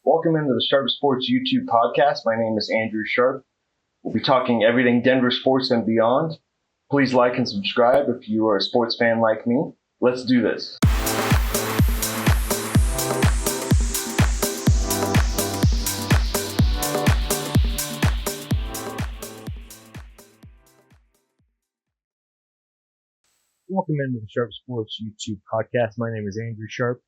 Welcome into the Sharp Sports YouTube podcast. My name is Andrew Sharp. We'll be talking everything Denver sports and beyond. Please like and subscribe if you are a sports fan like me. Let's do this. Welcome into the Sharp Sports YouTube podcast. My name is Andrew Sharp.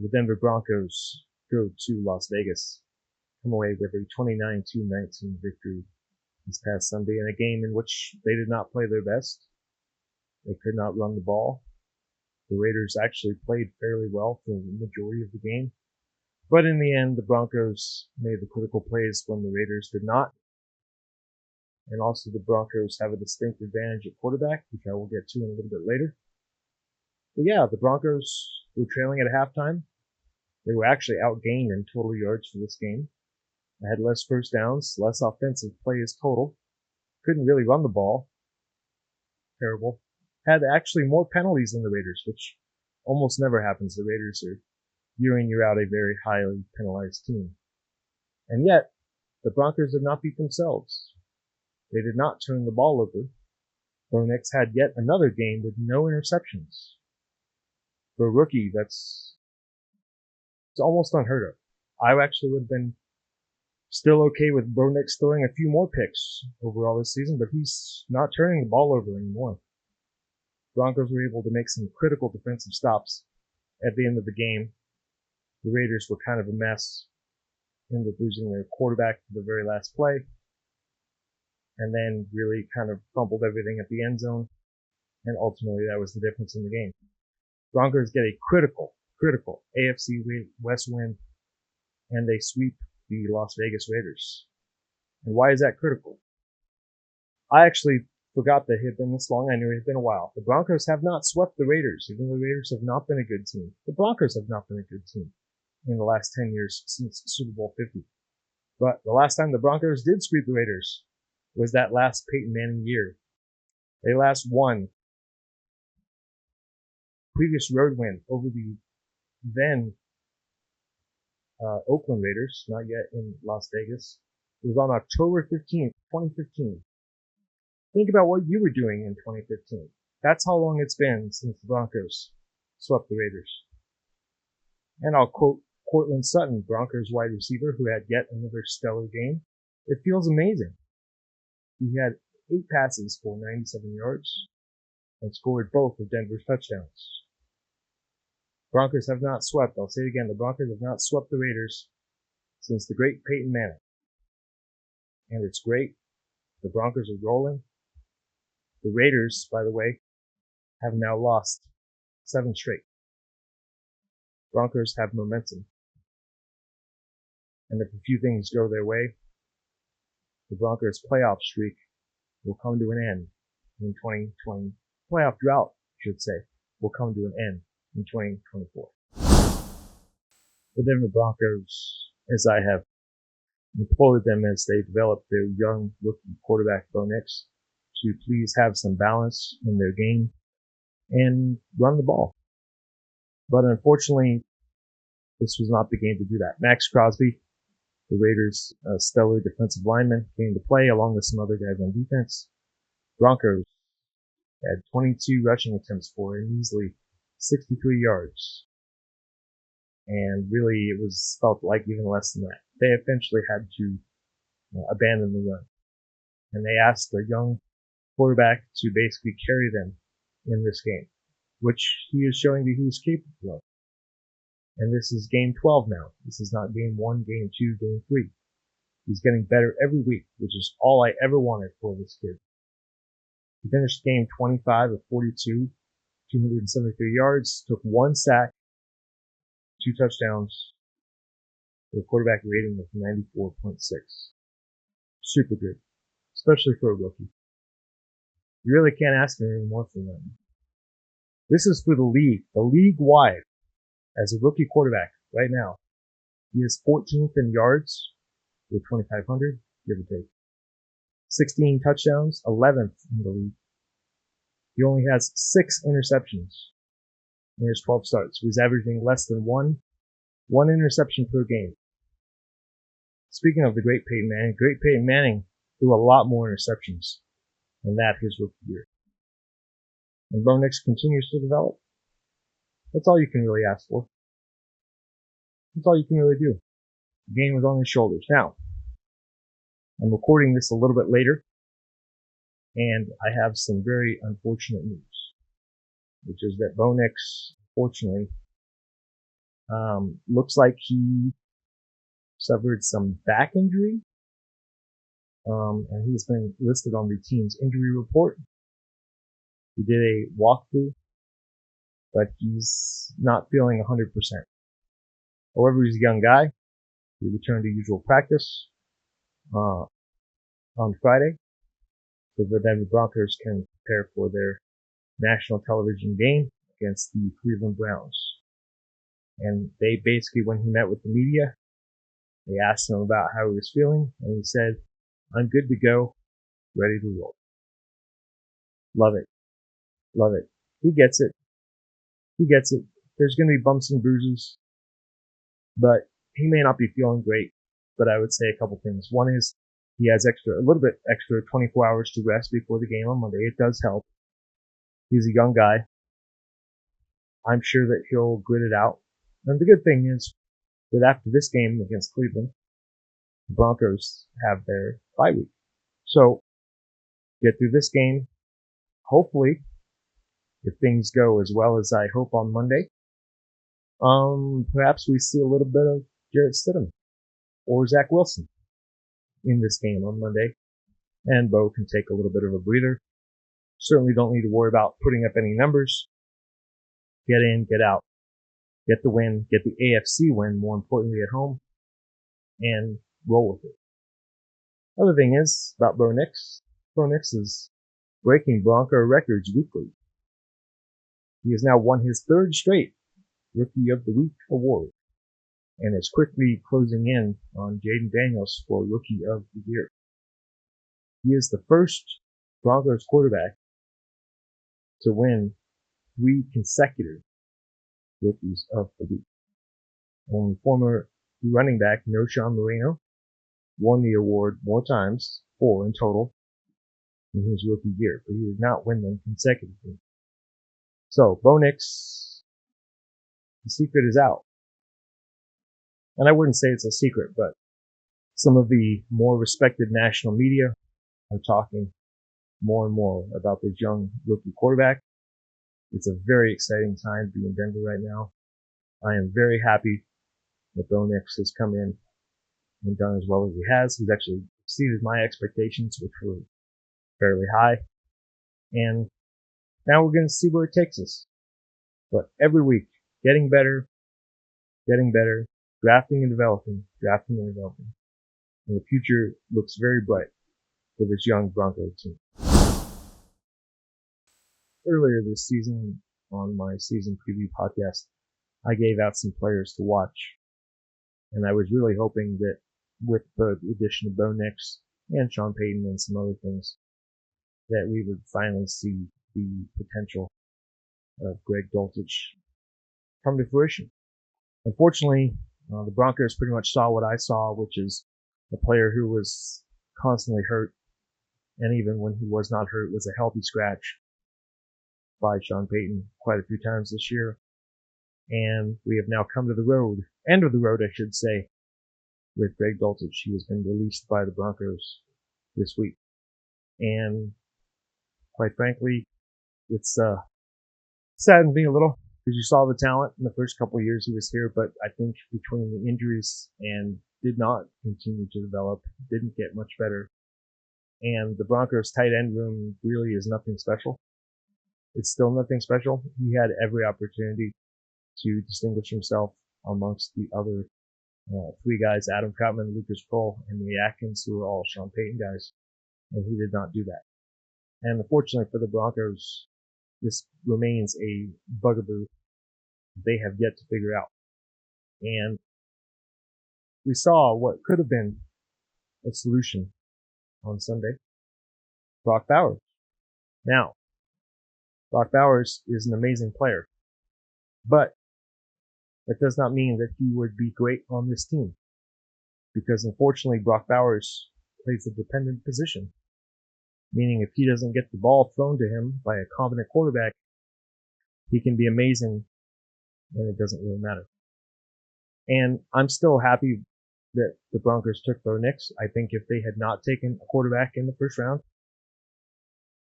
The Denver Broncos go to Las Vegas, come away with a 29-19 victory this past Sunday in a game in which they did not play their best. They could not run the ball. The Raiders actually played fairly well for the majority of the game. But in the end, the Broncos made the critical plays when the Raiders did not. And also the Broncos have a distinct advantage at quarterback, which I will get to in a little bit later. But yeah, the Broncos were trailing at halftime. They were actually outgained in total yards for this game. They had less first downs, less offensive plays total. Couldn't really run the ball. Terrible. Had actually more penalties than the Raiders, which almost never happens. The Raiders are year in, year out a very highly penalized team. And yet, the Broncos did not beat themselves. They did not turn the ball over. Bo Nix had yet another game with no interceptions. For a rookie, it's almost unheard of. I actually would have been still okay with Bo Nix throwing a few more picks overall this season, but he's not turning the ball over anymore. Broncos were able to make some critical defensive stops at the end of the game. The Raiders were kind of a mess, ended up losing their quarterback for the very last play, and then really kind of fumbled everything at the end zone, and ultimately that was the difference in the game. Broncos get a critical AFC West win, and they sweep the Las Vegas Raiders. And why is that critical? I actually forgot that it had been this long. I knew it had been a while. The Broncos have not swept the Raiders, even though the Raiders have not been a good team. The Broncos have not been a good team in the last 10 years since Super Bowl 50. But the last time the Broncos did sweep the Raiders was that last Peyton Manning year. They last won. Previous road win over the then Oakland Raiders, not yet in Las Vegas. It was on October 15th, 2015. Think about what you were doing in 2015. That's how long it's been since the Broncos swept the Raiders. And I'll quote Cortland Sutton, Broncos wide receiver, who had yet another stellar game. It feels amazing. He had 8 passes for 97 yards and scored both of Denver's touchdowns. Broncos have not swept. I'll say it again. The Broncos have not swept the Raiders since the great Peyton Manning. And it's great. The Broncos are rolling. The Raiders, by the way, have now lost 7 straight. Broncos have momentum. And if a few things go their way, the Broncos' playoff streak will come to an end in 2020. Playoff drought, I should say, will come to an end in 2024. The Denver Broncos, as I have implored them as they develop their young rookie quarterback Bo Nix, to please have some balance in their game and run the ball. But unfortunately, this was not the game to do that. Max Crosby, the Raiders' stellar defensive lineman, came to play along with some other guys on defense. Broncos had 22 rushing attempts for a measly 63 yards. And really, it was felt like even less than that. They eventually had to abandon the run. And they asked their young quarterback to basically carry them in this game, which he is showing that he's capable of. And this is game 12 now. This is not game 1, game 2, game 3. He's getting better every week, which is all I ever wanted for this kid. He finished game 25 of 42, 273 yards, took 1 sack, 2 touchdowns, with a quarterback rating of 94.6. Super good, especially for a rookie. You really can't ask for anything more from them. This is for the league-wide. As a rookie quarterback right now, he is 14th in yards with 2,500, give or take. 16 touchdowns, 11th in the league. He only has 6 interceptions in his 12 starts. So he's averaging less than one interception per game. Speaking of the great Peyton Manning threw a lot more interceptions than that his rookie year. And Bo Nix continues to develop. That's all you can really ask for. That's all you can really do. The game was on his shoulders. Now, I'm recording this a little bit later, and I have some very unfortunate news, which is that Bo Nix, unfortunately, looks like he suffered some back injury, and he's been listed on the team's injury report. He did a walkthrough, but he's not feeling 100%. However, he's a young guy. He returned to usual practice on Friday, so the Denver Broncos can prepare for their national television game against the Cleveland Browns. And they basically, when he met with the media, they asked him about how he was feeling, and he said, "I'm good to go, ready to roll." Love it. Love it. He gets it. He gets it. There's going to be bumps and bruises, but he may not be feeling great. But I would say a couple things. One is he has a little bit extra 24 hours to rest before the game on Monday. It does help. He's a young guy. I'm sure that he'll grit it out. And the good thing is that after this game against Cleveland, the Broncos have their bye week. So get through this game. Hopefully, if things go as well as I hope on Monday, perhaps we see a little bit of Jarrett Stidham or Zach Wilson in this game on Monday, and Bo can take a little bit of a breather. Certainly don't need to worry about putting up any numbers. Get in, get out, get the win, get the AFC win, more importantly at home, and roll with it. Other thing is about Bo Nix. Bo Nix is breaking Bronco records weekly. He has now won his third straight Rookie of the Week award and is quickly closing in on Jaden Daniels for Rookie of the Year. He is the first Broncos quarterback to win 3 consecutive Rookies of the Week. Only former running back Noshawn Moreno won the award more times, 4 in total, in his rookie year, but he did not win them consecutively. So, Bo Nix, the secret is out. And I wouldn't say it's a secret, but some of the more respected national media are talking more and more about this young rookie quarterback. It's a very exciting time to be in Denver right now. I am very happy that Bo Nix has come in and done as well as he has. He's actually exceeded my expectations, which were fairly high. And now we're going to see where it takes us. But every week, getting better, drafting and developing. And the future looks very bright for this young Bronco team. Earlier this season, on my season preview podcast, I gave out some players to watch. And I was really hoping that with the addition of Bo Nix and Sean Payton and some other things, that we would finally see the potential of Greg Dulcich come to fruition. Unfortunately, the Broncos pretty much saw what I saw, which is a player who was constantly hurt, and even when he was not hurt, was a healthy scratch by Sean Payton quite a few times this year. And we have now come to the end of the road, I should say, with Greg Dulcich. He has been released by the Broncos this week. And quite frankly, it's saddened me a little because you saw the talent in the first couple of years he was here, but I think between the injuries and did not continue to develop, didn't get much better. And the Broncos tight end room really is nothing special. It's still nothing special. He had every opportunity to distinguish himself amongst the other 3 guys, Adam Troutman, Lucas Kroll, and Nate Atkins, who are all Sean Payton guys. And he did not do that. And unfortunately for the Broncos, this remains a bugaboo they have yet to figure out. And we saw what could have been a solution on Sunday. Brock Bowers. Now, Brock Bowers is an amazing player, but that does not mean that he would be great on this team. because unfortunately Brock Bowers plays a dependent position, meaning if he doesn't get the ball thrown to him by a competent quarterback, he can be amazing and it doesn't really matter. And I'm still happy that the Broncos took Bo Nix. I think if they had not taken a quarterback in the first round,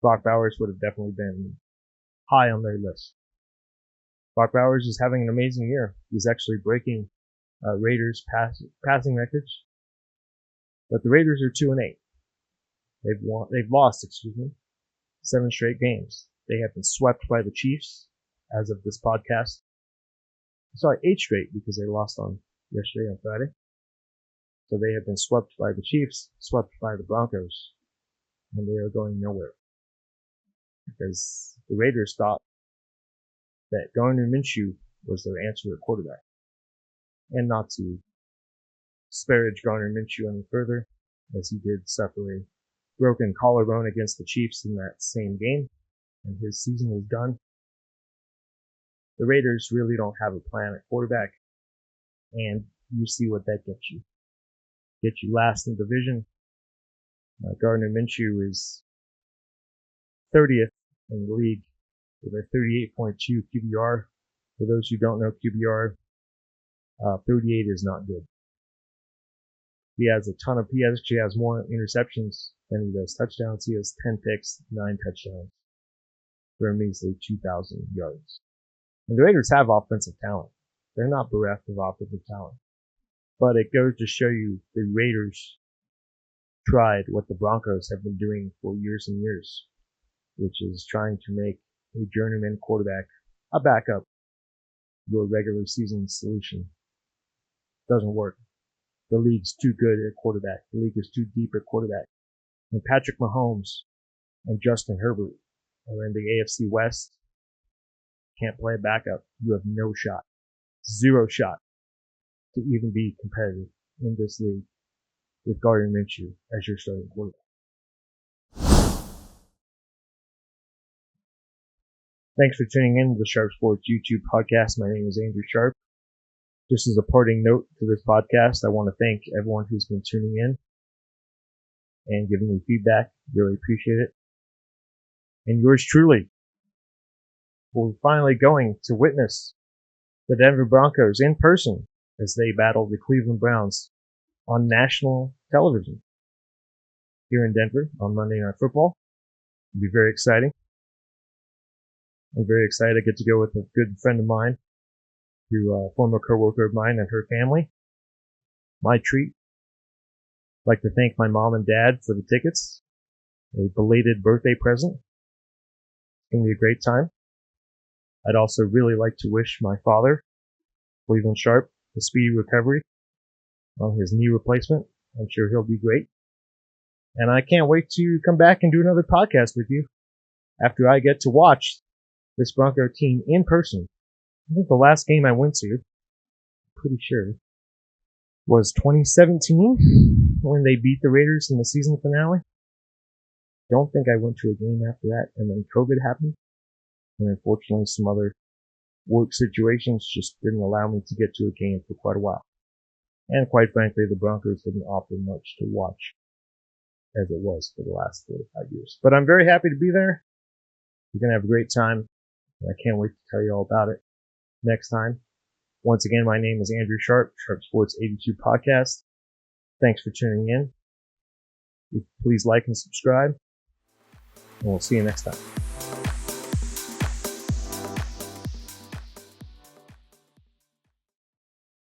Brock Bowers would have definitely been high on their list. Brock Bowers is having an amazing year. He's actually breaking Raiders passing records. But the Raiders are 2-8. They've lost 7 straight games. They have been swept by the Chiefs as of this podcast. Sorry, 8 straight because they lost on yesterday on Friday. So they have been swept by the Chiefs, swept by the Broncos, and they are going nowhere. Because the Raiders thought that Gardner Minshew was their answer at quarterback. And not to disparage Gardner Minshew any further, as he did suffer a broken collarbone against the Chiefs in that same game, and his season is done. The Raiders really don't have a plan at quarterback, and you see what that gets you. Get you last in division. Gardner Minshew is 30th in the league with a 38.2 QBR. For those who don't know QBR, 38 is not good. He actually has more interceptions than he does touchdowns. He has 10 picks, 9 touchdowns for a measly 2,000 yards. And the Raiders have offensive talent. They're not bereft of offensive talent. But it goes to show you the Raiders tried what the Broncos have been doing for years and years, which is trying to make a journeyman quarterback a backup, your regular season solution. Doesn't work. The league's too good at quarterback. The league is too deep at quarterback. When Patrick Mahomes and Justin Herbert are in the AFC West, can't play a backup. You have no shot. 0 shot to even be competitive in this league with Gardner Minshew as your starting quarterback. Thanks for tuning in to the Sharp Sports YouTube podcast. My name is Andrew Sharp. Just as a parting note to this podcast, I want to thank everyone who's been tuning in and giving me feedback. Really appreciate it. And yours truly. We're finally going to witness the Denver Broncos in person as they battle the Cleveland Browns on national television here in Denver on Monday Night Football. It'll be very exciting. I'm very excited. I get to go with a good friend of mine, a former coworker of mine and her family. My treat. I'd like to thank my mom and dad for the tickets. A belated birthday present. It's going to be a great time. I'd also really like to wish my father, Cleveland Sharp, a speedy recovery on his knee replacement. I'm sure he'll be great. And I can't wait to come back and do another podcast with you after I get to watch this Bronco team in person. I think the last game I went to, pretty sure, was 2017 when they beat the Raiders in the season finale. Don't think I went to a game after that, and then COVID happened. And unfortunately, some other work situations just didn't allow me to get to a game for quite a while. And quite frankly, the Broncos didn't offer much to watch as it was for the last 4 to 5 years. But I'm very happy to be there. We're going to have a great time. And I can't wait to tell you all about it next time. Once again, my name is Andrew Sharp, Sharp Sports 82 Podcast. Thanks for tuning in. Please like and subscribe. And we'll see you next time.